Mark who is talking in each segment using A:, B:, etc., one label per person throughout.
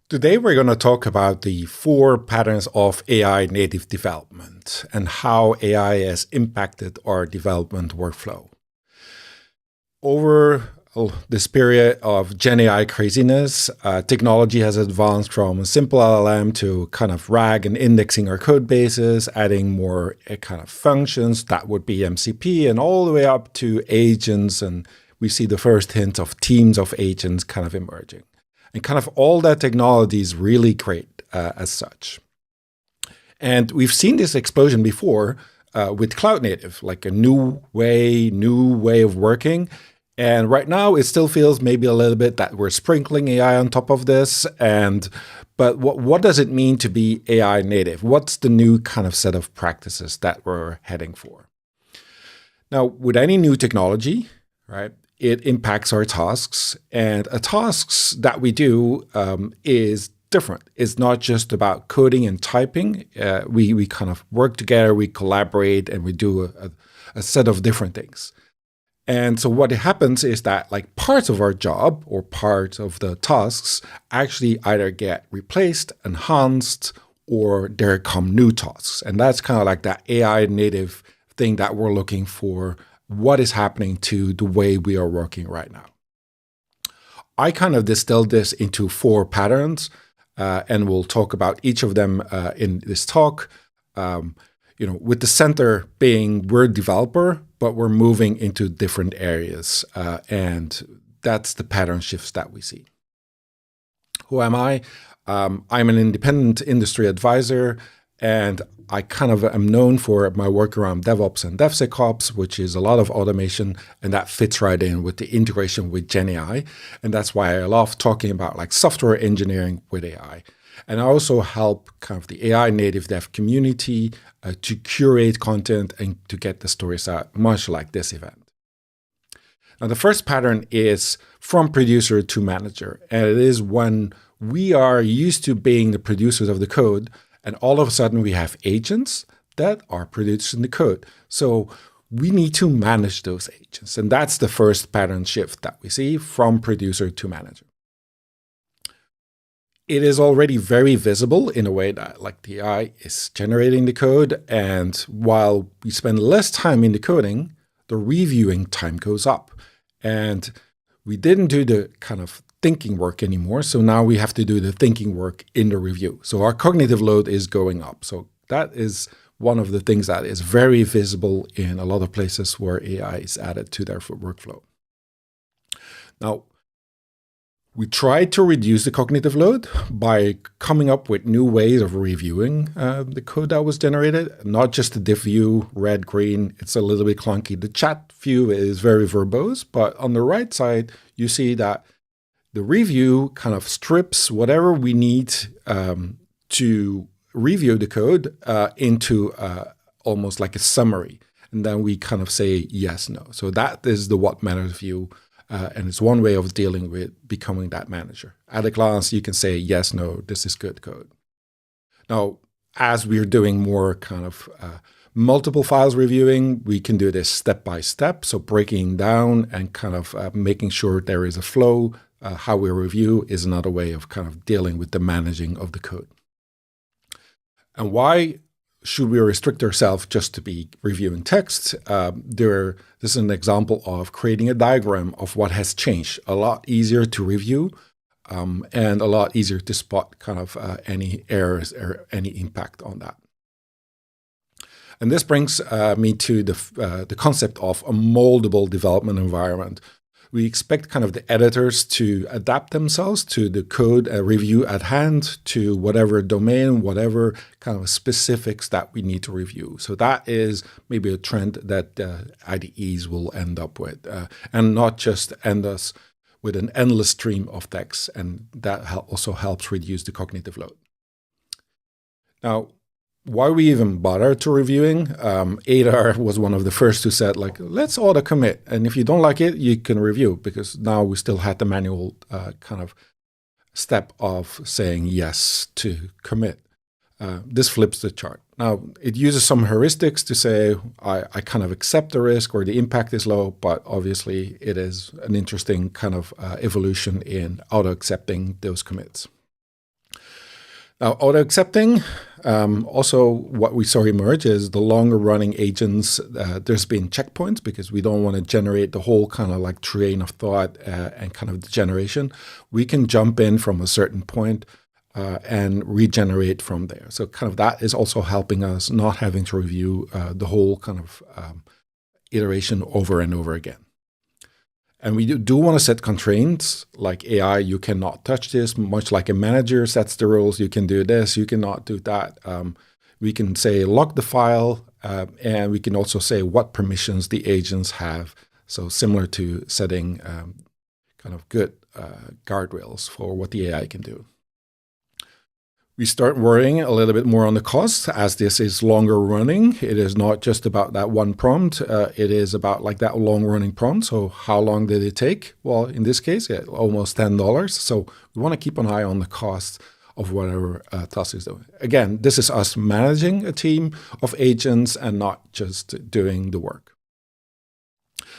A: Today, we're going to talk about the 4 patterns of AI native development and how AI has impacted our development workflow. Over this period of Gen AI craziness, technology has advanced from a simple LLM to kind of RAG and indexing our code bases, adding more kind of functions that would be MCP, and all the way up to agents. And we see the first hints of teams of agents kind of emerging. And kind of all that technology is really great as such. And we've seen this explosion before with cloud native, like a new way of working. And right now, it still feels maybe a little bit that we're sprinkling AI on top of this. But what does it mean to be AI native? What's the new kind of set of practices that we're heading for? Now, with any new technology, right, it impacts our tasks. And tasks that we do is different. It's not just about coding and typing. We kind of work together, we collaborate, and we do a set of different things. And so what happens is that like parts of our job or parts of the tasks actually either get replaced, enhanced, or there come new tasks. And that's kind of like that AI native thing that we're looking for. What is happening to the way we are working right now? I kind of distilled this into 4 patterns, and we'll talk about each of them in this talk. With the center being we're a developer, but we're moving into different areas, and that's the pattern shifts that we see. Who am I? I'm an independent industry advisor, and I kind of am known for my work around DevOps and DevSecOps, which is a lot of automation, and that fits right in with the integration with Gen AI. And that's why I love talking about like software engineering with AI. And I also help kind of the AI native dev community to curate content and to get the stories out, much like this event. Now, the first pattern is from producer to manager. And it is when we are used to being the producers of the code, and all of a sudden we have agents that are producing the code. So we need to manage those agents. And that's the first pattern shift that we see from producer to manager. It is already very visible in a way that like the AI is generating the code. And while we spend less time in the coding, the reviewing time goes up. And we didn't do the kind of thinking work anymore. So now we have to do the thinking work in the review. So our cognitive load is going up. So that is one of the things that is very visible in a lot of places where AI is added to their workflow. Now, we tried to reduce the cognitive load by coming up with new ways of reviewing the code that was generated, not just the diff view, red, green. It's a little bit clunky. The chat view is very verbose, but on the right side, you see that the review kind of strips whatever we need to review the code into almost like a summary. And then we kind of say yes, no. So that is the what matters view. And it's one way of dealing with becoming that manager. At a glance, you can say yes, no, this is good code. Now, as we're doing more kind of multiple files reviewing, we can do this step by step. So breaking down and kind of making sure there is a flow. How we review is another way of kind of dealing with the managing of the code. And why should we restrict ourselves just to be reviewing text? This is an example of creating a diagram of what has changed. A lot easier to review and a lot easier to spot kind of any errors or any impact on that. And this brings me to the concept of a moldable development environment. We expect kind of the editors to adapt themselves to the code review at hand, to whatever domain, whatever kind of specifics that we need to review. So that is maybe a trend that IDEs will end up with, and not just end us with an endless stream of text. And that also helps reduce the cognitive load. Now, why we even bother to reviewing? Adar was one of the first who said, like, let's auto commit. And if you don't like it, you can review, because now we still had the manual kind of step of saying yes to commit. This flips the chart. Now, it uses some heuristics to say, I kind of accept the risk or the impact is low, but obviously it is an interesting kind of evolution in auto-accepting those commits. Now, auto-accepting, also what we saw emerge is the longer running agents, there's been checkpoints because we don't want to generate the whole kind of like train of thought and kind of the generation. We can jump in from a certain point and regenerate from there. So kind of that is also helping us not having to review the whole kind of iteration over and over again. And we do want to set constraints like AI, you cannot touch this, much like a manager sets the rules, you can do this, you cannot do that. We can say lock the file, and we can also say what permissions the agents have. So similar to setting kind of good guardrails for what the AI can do. We start worrying a little bit more on the cost as this is longer running. It is not just about that one prompt. It is about like that long running prompt. So how long did it take? Well, in this case, almost $10. So we want to keep an eye on the cost of whatever task is doing. Again, this is us managing a team of agents and not just doing the work.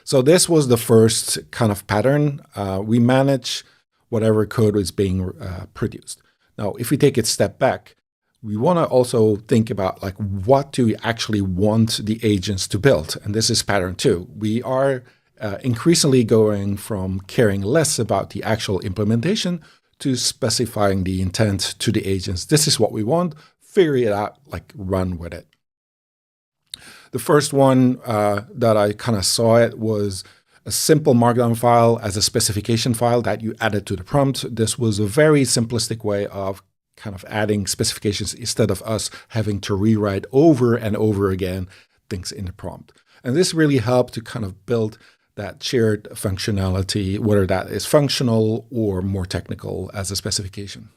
A: So this was the first kind of pattern. We manage whatever code is being produced. Now, if we take a step back, we want to also think about like what do we actually want the agents to build? And this is pattern 2. We are increasingly going from caring less about the actual implementation to specifying the intent to the agents. This is what we want. Figure it out, like run with it. The first one that I kind of saw it was a simple markdown file as a specification file that you added to the prompt. This was a very simplistic way of kind of adding specifications instead of us having to rewrite over and over again things in the prompt. And this really helped to kind of build that shared functionality, whether that is functional or more technical as a specification.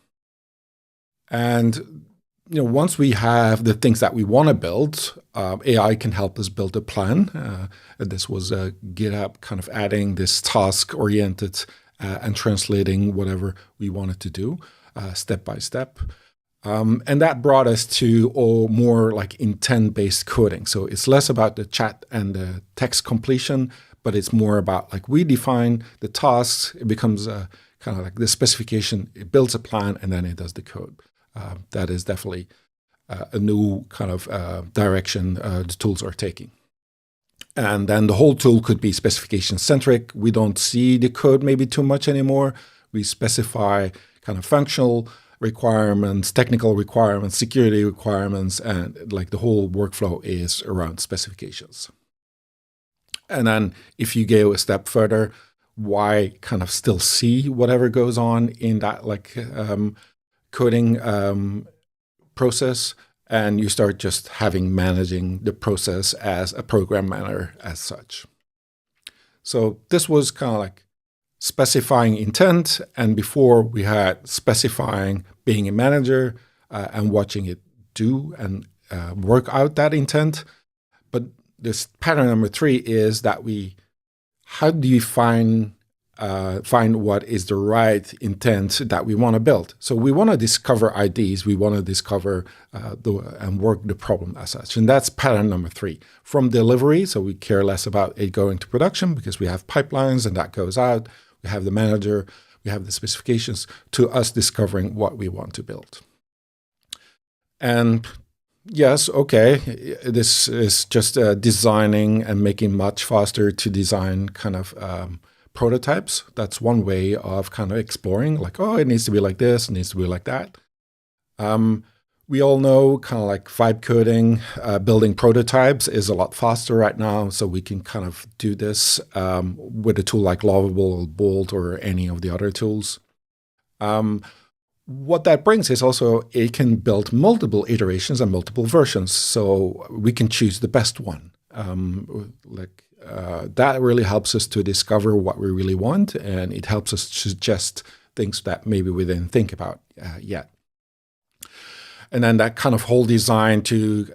A: And once we have the things that we want to build, AI can help us build a plan. This was GitHub kind of adding this task-oriented and translating whatever we wanted to do step by step. And that brought us to more like intent-based coding. So it's less about the chat and the text completion, but it's more about like we define the tasks. It becomes kind of like the specification. It builds a plan, and then it does the code. That is definitely a new kind of direction the tools are taking. And then the whole tool could be specification-centric. We don't see the code maybe too much anymore. We specify kind of functional requirements, technical requirements, security requirements, and like the whole workflow is around specifications. And then if you go a step further, why kind of still see whatever goes on in that like coding process, and you start just managing the process as a program manager as such. So this was kind of like specifying intent, and before we had specifying being a manager and watching it do and work out that intent. But this pattern number 3 is that how do you find what is the right intent that we want to build? So we want to discover IDs. We want to discover and work the problem as such. And that's pattern number 3. From delivery, so we care less about it going to production because we have pipelines and that goes out. We have the manager, we have the specifications, to us discovering what we want to build. And yes, okay, this is just designing and making much faster to design kind of prototypes. That's one way of kind of exploring, like, oh, it needs to be like this, it needs to be like that. We all know kind of like vibe coding, building prototypes is a lot faster right now, so we can kind of do this with a tool like Lovable, Bolt, or any of the other tools. What that brings is also it can build multiple iterations and multiple versions, so we can choose the best one. That really helps us to discover what we really want, and it helps us suggest things that maybe we didn't think about yet. And then that kind of whole design to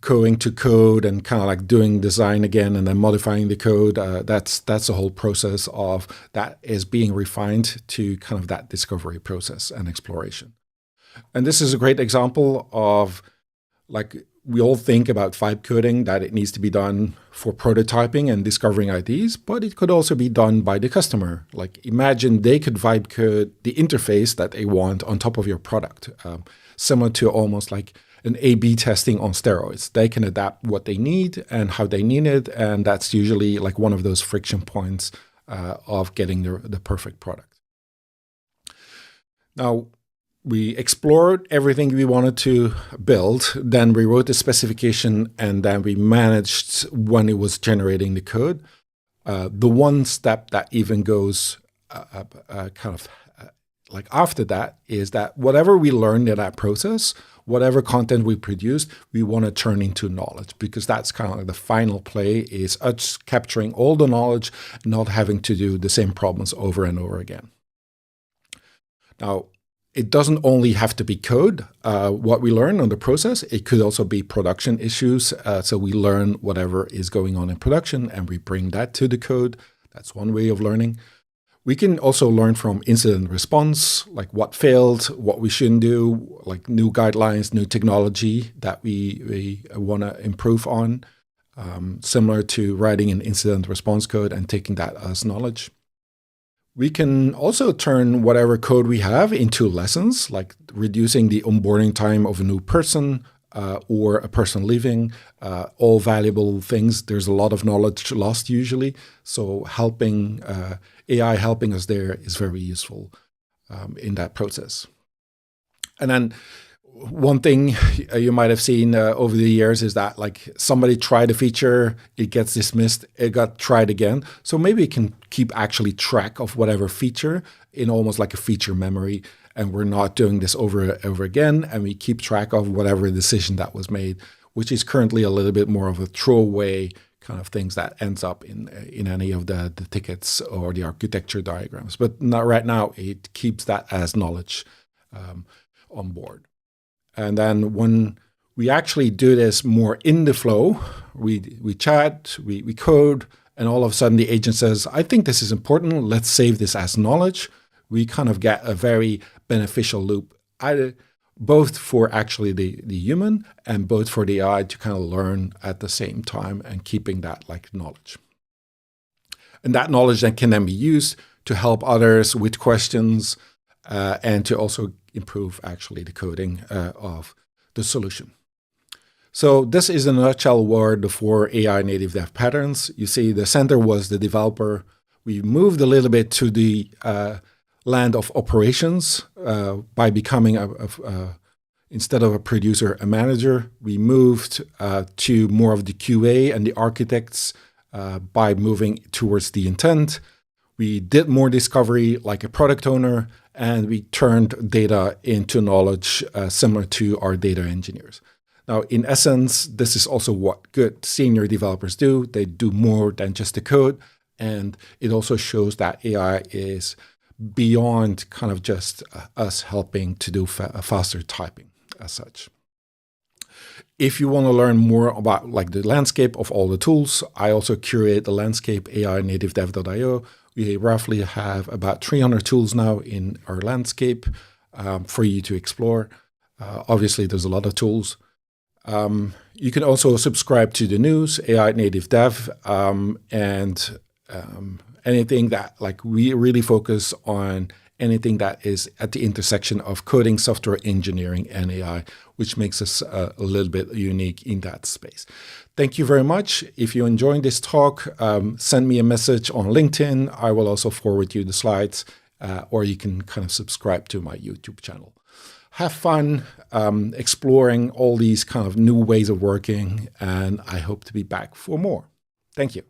A: going to code and kind of like doing design again and then modifying the code, that's the whole process of that is being refined to kind of that discovery process and exploration. And this is a great example of like we all think about vibe coding, that it needs to be done for prototyping and discovering ideas, but it could also be done by the customer. Like imagine they could vibe code the interface that they want on top of your product, similar to almost like an A/B testing on steroids. They can adapt what they need and how they need it, and that's usually like one of those friction points of getting the perfect product. Now, we explored everything we wanted to build, then we wrote the specification, and then we managed when it was generating the code. The one step that even goes like after that is that whatever we learned in that process, whatever content we produced, we want to turn into knowledge, because that's kind of like the final play, is us capturing all the knowledge, not having to do the same problems over and over again. Now, it doesn't only have to be code, what we learn on the process. It could also be production issues. So we learn whatever is going on in production and we bring that to the code. That's one way of learning. We can also learn from incident response, like what failed, what we shouldn't do, like new guidelines, new technology that we want to improve on, similar to writing an incident response code and taking that as knowledge. We can also turn whatever code we have into lessons, like reducing the onboarding time of a new person or a person leaving, all valuable things. There's a lot of knowledge lost usually. So helping AI helping us there is very useful in that process. And then one thing you might have seen over the years is that like somebody tried a feature, it gets dismissed, it got tried again. So maybe it can keep actually track of whatever feature in almost like a feature memory. And we're not doing this over and over again. And we keep track of whatever decision that was made, which is currently a little bit more of a throwaway kind of things that ends up in any of the tickets or the architecture diagrams. But not right now, it keeps that as knowledge on board. And then when we actually do this more in the flow, we chat, we code, and all of a sudden the agent says, I think this is important, let's save this as knowledge. We kind of get a very beneficial loop, either both for actually the human and both for the AI to kind of learn at the same time and keeping that like knowledge. And that knowledge then can be used to help others with questions and to also improve actually the coding of the solution. So this is in a nutshell were the 4 AI native dev patterns. You see the center was the developer. We moved a little bit to the land of operations by becoming instead of a producer, a manager. We moved to more of the QA and the architects by moving towards the intent. We did more discovery like a product owner, and we turned data into knowledge similar to our data engineers. Now, in essence, this is also what good senior developers do. They do more than just the code, and it also shows that AI is beyond kind of just us helping to do faster typing as such. If you want to learn more about like the landscape of all the tools, I also curate the landscape AI-nativedev.io. We roughly have about 300 tools now in our landscape for you to explore. Obviously, there's a lot of tools. You can also subscribe to the news, AI Native Dev, and anything that like we really focus on anything that is at the intersection of coding, software engineering, and AI, which makes us a little bit unique in that space. Thank you very much. If you enjoyed this talk, send me a message on LinkedIn. I will also forward you the slides, or you can kind of subscribe to my YouTube channel. Have fun exploring all these kind of new ways of working, and I hope to be back for more. Thank you.